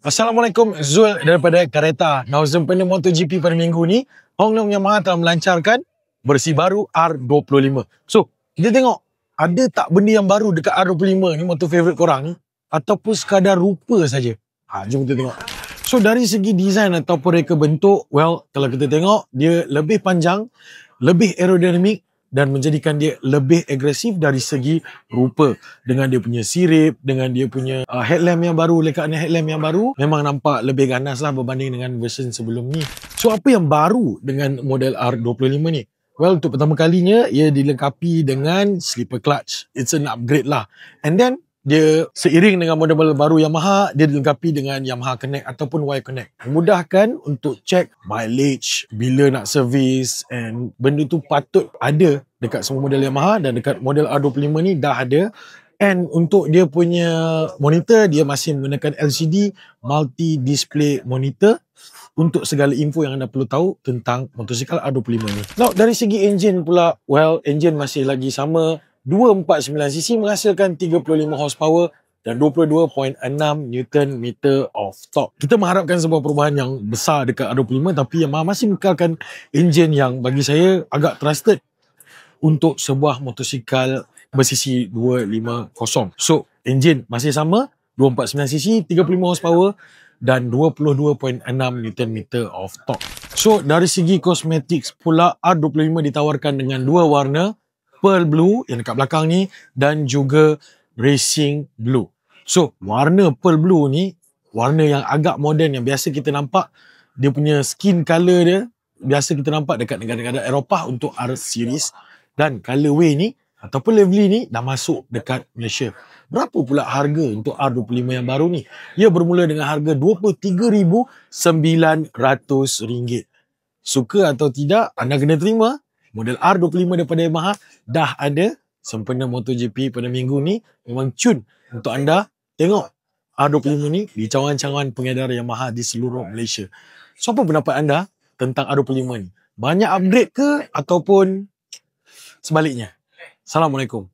Assalamualaikum, Zul daripada Kereta. Now, sempena MotoGP pada minggu ni, Hong Leong Yamaha telah melancarkan versi baru R25. So, kita tengok ada tak benda yang baru dekat R25 ni, motor favourite korang ni, ataupun sekadar rupa saja. Jom kita tengok. So, dari segi design ataupun reka bentuk, well, kalau kita tengok, dia lebih panjang, lebih aerodinamik, dan menjadikan dia lebih agresif dari segi rupa. Dengan dia punya sirip, dengan dia punya headlamp yang baru, lekaan headlamp yang baru, memang nampak lebih ganas lah berbanding dengan version sebelum ni. So, apa yang baru dengan model R25 ni? Well, untuk pertama kalinya, ia dilengkapi dengan slipper clutch. It's an upgrade lah. And then, dia seiring dengan model-model baru Yamaha, dia dilengkapi dengan Yamaha Connect ataupun Y Connect. Memudahkan untuk cek mileage, bila nak servis, and benda tu patut ada dekat semua model Yamaha, dan dekat model R25 ni dah ada. And untuk dia punya monitor, dia masih menggunakan LCD multi-display monitor untuk segala info yang anda perlu tahu tentang motosikal R25 ni. Now, dari segi engine pula, well, engine masih lagi sama. 249cc menghasilkan 35 horsepower dan 22.6 Nm of torque. Kita mengharapkan sebuah perubahan yang besar dekat R25, tapi Yamaha masih mengekalkan enjin yang bagi saya agak trusted untuk sebuah motosikal bersisi 250. So, enjin masih sama, 249cc, 35 horsepower dan 22.6 Nm of torque. So, dari segi cosmetics pula, R25 ditawarkan dengan dua warna, Pearl Blue yang dekat belakang ni dan juga Racing Blue. So, warna Pearl Blue ni warna yang agak moden yang biasa kita nampak. Dia punya skin colour dia biasa kita nampak dekat negara-negara Eropah untuk R series, dan colorway ni ataupun livery ni dah masuk dekat Malaysia. Berapa pula harga untuk R25 yang baru ni? Ia bermula dengan harga RM23,900. Suka atau tidak, anda kena terima model R25 daripada Yamaha dah ada sempena MotoGP pada minggu ni. Memang cun untuk anda tengok R25 ni di cawangan-cawangan pengedar Yamaha di seluruh Malaysia. So, apa pendapat anda tentang R25 ni? Banyak upgrade ke ataupun sebaliknya? Assalamualaikum.